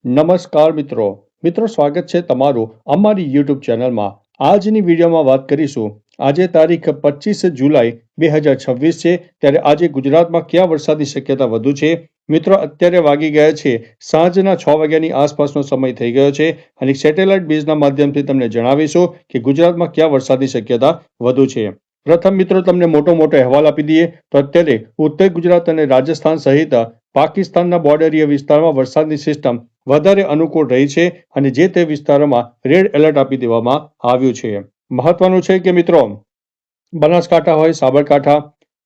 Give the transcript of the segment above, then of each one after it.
નમસ્કાર મિત્રો સ્વાગત છે તમારું અમારી યુટ્યુબ ચેનલમાં। આજની વિડીયોમાં વાત કરીશું આજે તારીખ 25 જુલાઈ 2026 છે ત્યારે આજે ગુજરાતમાં કયા વરસાદની શક્યતા વધુ છે। મિત્રો અત્યારે વાગી ગયા છે સાંજના 6 વાગ્યાની આસપાસનો સમય થઈ ગયો છે અને સેટેલાઇટ બેઝના માધ્યમથી તમને જણાવીશું કે ગુજરાતમાં કયા વરસાદની શક્યતા વધુ છે। પ્રથમ મિત્રો તમને મોટો અહેવાલ આપી દઈએ તો અત્યારે ઉત્તર ગુજરાત અને રાજસ્થાન સહિત પાકિસ્તાનના બોર્ડરીય વિસ્તારમાં વરસાદની સિસ્ટમ વધારે અનુકૂળ રહી છે અને જે તે વિસ્તારોમાં રેડ એલર્ટ આપી દેવામાં આવ્યું છે। મહત્વનું છે કે મિત્રો બનાસકાંઠા હોય, સાબરકાંઠા,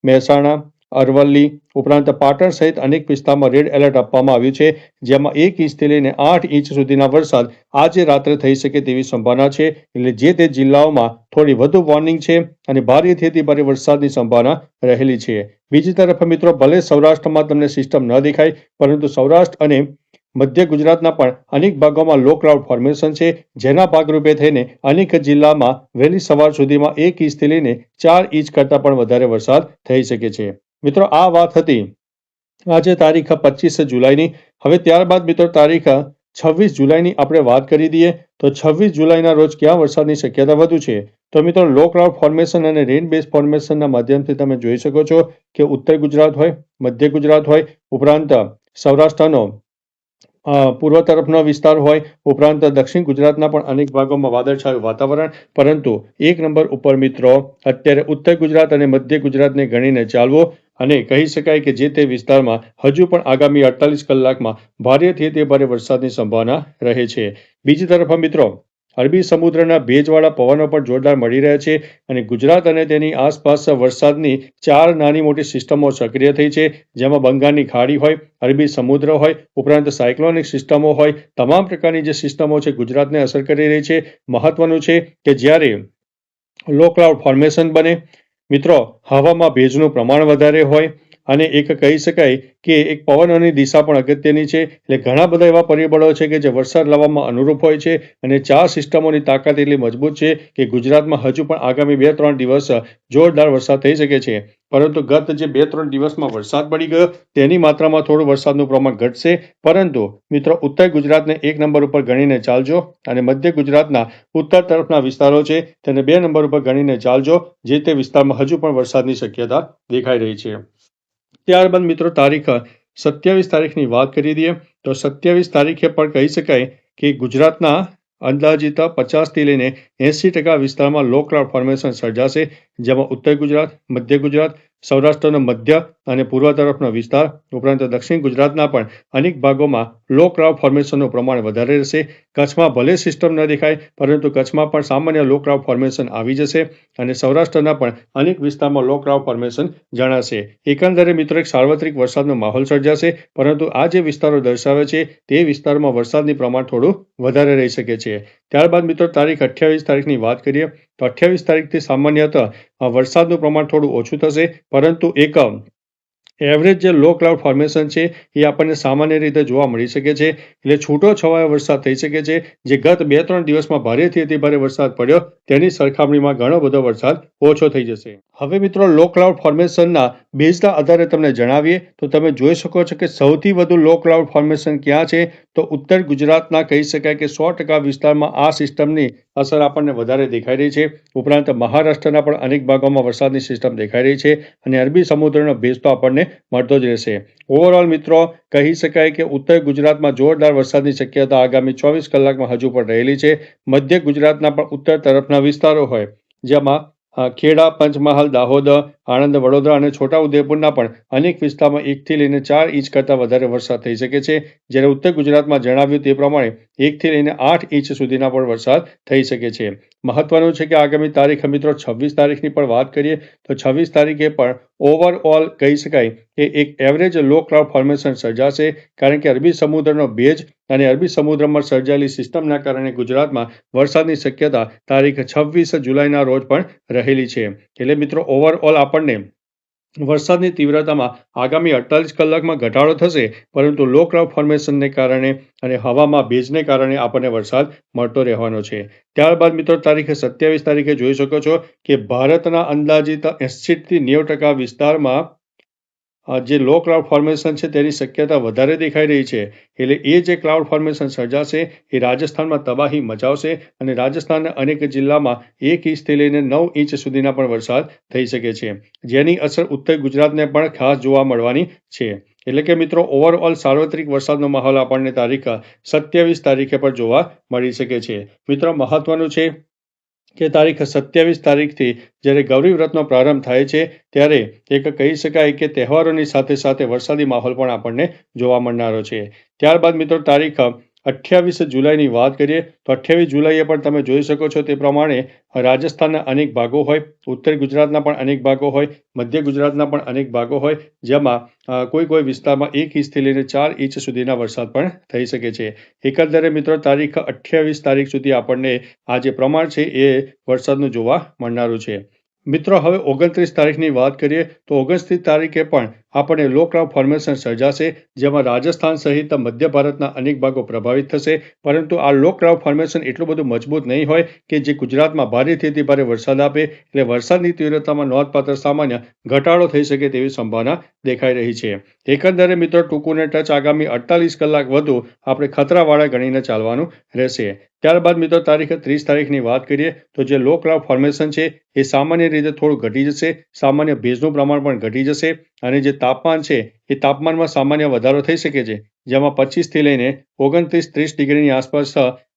મહેસાણા, અરવલ્લી ઉપરાંત પાટણ સહિત અનેક વિસ્તારમાં રેડ એલર્ટ આપવામાં આવ્યું છે, જેમાં 1 ઇંચથી લઈને 8 ઇંચ સુધીના વરસાદ આજે રાત્રે થઈ શકે તેવી સંભાવના છે। એટલે જે તે જિલ્લાઓમાં થોડી વધુ વોર્નિંગ છે અને ભારેથી અતિ ભારે વરસાદની સંભાવના રહેલી છે। બીજી તરફ મિત્રો ભલે સૌરાષ્ટ્રમાં તમને સિસ્ટમ ન દેખાય, પરંતુ સૌરાષ્ટ્ર અને મધ્ય ગુજરાતના પણ અનેક ભાગોમાં લો ક્લાઉડ ફોર્મેશન છે, જેના ભાગરૂપે થઈને અનેક જિલ્લામાં વહેલી સવાર સુધીમાં 1 ઇંચથી લઈને 4 ઇંચ કરતાં પણ વધારે વરસાદ થઈ શકે છે। મિત્રો આ વાત હતી આજે તારીખ 25 જુલાઈની। હવે ત્યારબાદ મિત્રો તારીખ 26 જુલાઈની આપણે વાત કરી દઈએ તો 26 જુલાઈના રોજ ક્યાં વરસાદની શક્યતા વધુ છે। તો મિત્રો લો ક્લાઉડ ફોર્મેશન અને રેન બેઝ ફોર્મેશનના માધ્યમથી તમે જોઈ શકો છો કે ઉત્તર ગુજરાત હોય, મધ્ય ગુજરાત હોય, ઉપરાંત સૌરાષ્ટ્રનો પૂર્વ તરફનો વિસ્તાર હોય, ઉપરાંત દક્ષિણ ગુજરાતના પણ અનેક ભાગોમાં વાદળછાયું વાતાવરણ, પરંતુ 1 નંબર ઉપર મિત્રો અત્યારે ઉત્તર ગુજરાત અને મધ્ય ગુજરાતને ગણીને ચાલવો અને કહી શકાય કે જે તે વિસ્તારમાં હજુ પણ આગામી 48 કલાકમાં ભારેથી અતિ ભારે વરસાદની સંભાવના રહે છે। બીજી તરફ મિત્રો અરબી સમુદ્રના ભેજવાળા પવનો પણ જોરદાર મળી રહ્યા છે અને ગુજરાત અને તેની આસપાસ વરસાદની 4 નાની મોટી સિસ્ટમો સક્રિય થઈ છે, જેમાં બંગાળની ખાડી હોય, અરબી સમુદ્ર હોય, ઉપરાંત સાયક્લોનિક સિસ્ટમો હોય, તમામ પ્રકારની જે સિસ્ટમો છે ગુજરાતને અસર કરી રહી છે। મહત્વનું છે કે જ્યારે લો ક્લાઉડ ફોર્મેશન બને મિત્રો હવામાં ભેજનું પ્રમાણ વધારે હોય અને એક કહી શકાય કે એક પવનોની દિશા પણ અગત્યની છે। એટલે ઘણા બધા એવા પરિબળો છે કે જે વરસાદ લાવવામાં અનુરૂપ હોય છે અને 4 સિસ્ટમોની તાકાત એટલી મજબૂત છે કે ગુજરાતમાં હજુ પણ આગામી 2-3 દિવસ જોરદાર વરસાદ થઈ શકે છે। પરંતુ ગત જે 2-3 દિવસમાં વરસાદ પડી ગયો તેની માત્રામાં થોડું વરસાદનું પ્રમાણ ઘટશે, પરંતુ મિત્રો ઉત્તર ગુજરાતને 1 નંબર ઉપર ગણીને ચાલજો અને મધ્ય ગુજરાતના ઉત્તર તરફના વિસ્તારો છે તેને 2 નંબર ઉપર ગણીને ચાલજો, જે તે વિસ્તારમાં હજુ પણ વરસાદની શક્યતા દેખાઈ રહી છે। ત્યારબાદ મિત્રો તારીખ 27 તારીખની વાત કરી દઈએ તો 27 તારીખે પણ કહી શકાય કે ગુજરાતના અંદાજિત 50થી લઈને 80% વિસ્તારમાં લો ક્લાઉડ ફોર્મેશન સર્જાશે, જેમાં ઉત્તર ગુજરાત, મધ્ય ગુજરાત, સૌરાષ્ટ્રનો મધ્ય અને પૂર્વ તરફનો વિસ્તાર ઉપરાંત દક્ષિણ ગુજરાતના પણ અનેક ભાગોમાં લો ક્લાઉડ ફોર્મેશનનું પ્રમાણ વધારે રહેશે। કચ્છમાં ભલે સિસ્ટમ ન દેખાય, પરંતુ કચ્છમાં પણ સામાન્ય લો ક્લાઉડ ફોર્મેશન આવી જશે અને સૌરાષ્ટ્રના પણ અનેક વિસ્તારમાં લો ક્લાઉડ ફોર્મેશન જણાશે। એકંદરે મિત્રો એક સાર્વત્રિક વરસાદનો માહોલ સર્જાશે, પરંતુ આ જે વિસ્તારો દર્શાવે છે તે વિસ્તારમાં વરસાદની પ્રમાણ થોડું વધારે રહી શકે છે। ત્યારબાદ મિત્રો તારીખ 28 તારીખની વાત કરીએ તો 28 તારીખથી સામાન્યતઃ વરસાદનું પ્રમાણ થોડું ઓછું થશે, પરંતુ એક એવરેજ જે લો ક્લાઉડ ફોર્મેશન છે એ આપણને સામાન્ય રીતે જોવા મળી શકે છે। એટલે છૂટો છવાયો વરસાદ થઈ શકે છે, જે ગત 2-3 દિવસમાં ભારેથી અતિ ભારે વરસાદ પડ્યો તેની સરખામણીમાં ઘણો બધો વરસાદ ઓછો થઈ જશે। હવે મિત્રો લો ક્લાઉડ ફોર્મેશનના બેઝના આધારે તમને જણાવીએ તો તમે જોઈ શકો છો કે સૌથી વધુ લો ક્લાઉડ ફોર્મેશન ક્યાં છે તો ઉત્તર ગુજરાતના કહી શકાય કે 100% વિસ્તારમાં આ સિસ્ટમની અસર આપણને વધારે દેખાઈ રહી છે। ઉપરાંત મહારાષ્ટ્રના પણ અનેક ભાગોમાં વરસાદની સિસ્ટમ દેખાઈ રહી છે અને અરબી સમુદ્રનો ભેજ તો આપણને મળતો જ રહેશે। ઓવરઓલ મિત્રો કહી શકાય કે ઉત્તર ગુજરાતમાં જોરદાર વરસાદની શક્યતા આગામી 24 કલાકમાં હજુ પણ રહેલી છે। મધ્ય ગુજરાતના પણ ઉત્તર તરફના વિસ્તારો હોય, જેમાં ખેડા, પંચમહાલ, દાહોદ, આણંદ, વડોદરા અને છોટાઉદેપુરના પણ અનેક વિસ્તારમાં 1થી લઈને 4 ઇંચ કરતાં વધારે વરસાદ થઈ શકે છે, જ્યારે ઉત્તર ગુજરાતમાં જણાવ્યું તે પ્રમાણે 1થી લઈને 8 ઇંચ સુધીના પણ વરસાદ થઈ શકે છે। મહત્વનું છે કે આગામી તારીખ મિત્રો 26 તારીખની પણ વાત કરીએ તો 26 તારીખે પણ ઓવરઓલ કહી શકાય કે એક એવરેજ લો ક્લાઉડ ફોર્મેશન સર્જાશે, કારણ કે અરબી સમુદ્રનો ભેજ અને અરબી સમુદ્રમાં સર્જાયેલી સિસ્ટમના કારણે ગુજરાતમાં વરસાદની શક્યતા તારીખ 26 જુલાઈના રોજ પણ રહેલી છે। એટલે મિત્રો ઓવરઓલ આપણને વરસાદની તીવ્રતામાં આગામી 48 કલાકમાં ઘટાડો થશે, પરંતુ લો ક્લાઉડ ફોર્મેશનને કારણે અને હવામાં ભેજને કારણે આપણને વરસાદ મળતો રહેવાનો છે। ત્યારબાદ મિત્રો તારીખ 27 તારીખે જોઈ શકો છો કે ભારતના અંદાજિત 80થી 90% વિસ્તારમાં જે લો ક્લાઉડ ફોર્મેશન છે તેની શક્યતા વધારે દેખાઈ રહી છે. એટલે એ જે ક્લાઉડ ફોર્મેશન સર્જાશે એ રાજસ્થાનમાં તબાહી મચાવશે અને રાજસ્થાનના અનેક જિલ્લામાં 1 ઇંચથી લઈને 9 ઇંચ સુધીના પણ વરસાદ થઈ શકે છે, જેની અસર ઉત્તર ગુજરાતને પણ ખાસ જોવા મળવાની છે. એટલે કે મિત્રો ઓવરઓલ સાર્વત્રિક વરસાદનો માહોલ આપણને તારીખ 27 તારીખે પણ જોવા મળી શકે છે. મિત્રો મહત્વનું છે કે તારીખ 27 તારીખથી જ્યારે ગૌરી વ્રતનો પ્રારંભ થાય છે ત્યારે એક કહી શકાય કે તહેવારોની સાથે સાથે વરસાદી માહોલ પણ આપણને જોવા મળનારો છે. ત્યારબાદ મિત્રો તારીખ 28 જુલાઈની વાત કરીએ તો 28 જુલાઈએ પણ તમે જોઈ શકો છો તે પ્રમાણે રાજસ્થાનના અનેક ભાગો હોય, ઉત્તર ગુજરાતના પણ અનેક ભાગો હોય, મધ્ય ગુજરાતના પણ અનેક ભાગો હોય, જેમાં કોઈ વિસ્તારમાં 1 ઇંચથી લઈને 4 ઇંચ સુધીના વરસાદ પણ થઈ શકે છે. એકંદરે મિત્રો તારીખ 28 તારીખ સુધી આપણને આ જે પ્રમાણ છે એ વરસાદનું જોવા મળનારું છે. મિત્રો હવે 29 તારીખની વાત કરીએ તો 29 તારીખે પણ આપણને લો ક્લાઉડ ફોર્મેશન સર્જાશે, જેમાં રાજસ્થાન સહિત મધ્ય ભારતના અનેક ભાગો પ્રભાવિત થશે. પરંતુ આ લો ક્લાઉડ ફોર્મેશન એટલું બધું મજબૂત નહીં હોય કે જે ગુજરાતમાં ભારેથી અતિ ભારે વરસાદ આપે, એટલે વરસાદની તીવ્રતામાં નોંધપાત્ર સામાન્ય ઘટાડો થઈ શકે તેવી સંભાવના દેખાઈ રહી છે. એકંદરે મિત્રો ટૂંકુને ટચ આગામી 48 કલાક વધુ આપણે ખતરાવાળા ગણીને ચાલવાનું રહેશે. ત્યારબાદ મિત્રો તારીખ 30 તારીખની વાત કરીએ તો જે લો ક્લાઉડ ફોર્મેશન છે એ સામાન્ય રીતે થોડું ઘટી જશે, સામાન્ય ભેજનું પ્રમાણ પણ ઘટી જશે અને જે તાપમાન છે એ તાપમાનમાં સામાન્ય વધારો થઈ શકે છે, જેમાં 25થી લઈને 29-30 ડિગ્રીની આસપાસ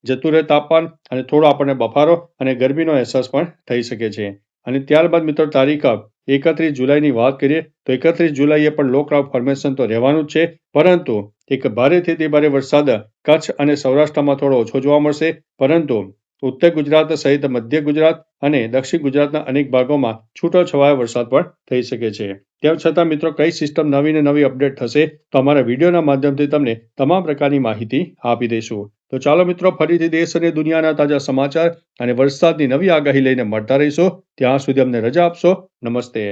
જતું રહે તાપમાન અને થોડો આપણને બફારો અને ગરમીનો અહેસાસ પણ થઈ શકે છે. અને ત્યારબાદ મિત્રો તારીખ 31 જુલાઈની વાત કરીએ તો 31 જુલાઈએ પણ લો ક્લાઉડ ફોર્મેશન તો રહેવાનું જ છે, પરંતુ એક ભારેથી અતિ ભારે વરસાદ કચ્છ અને સૌરાષ્ટ્રમાં થોડો ઓછો જોવા મળશે. પરંતુ ઉત્તર ગુજરાત સહિત મધ્ય ગુજરાત અને દક્ષિણ ગુજરાતના અનેક ભાગોમાં છૂટોછવાયો વરસાદ પણ થઈ શકે છે. તેમ છતાં મિત્રો કઈ સિસ્ટમ નવી ને નવી અપડેટ થશે તો અમારા વિડીયોના માધ્યમથી તમને તમામ પ્રકારની માહિતી આપી દઈશું. તો ચાલો મિત્રો ફરીથી દેશ અને દુનિયાના તાજા સમાચાર અને વરસાદની નવી આગાહી લઈને મળતા રહીશું. ત્યાં સુધી અમને રજા આપશો. નમસ્તે.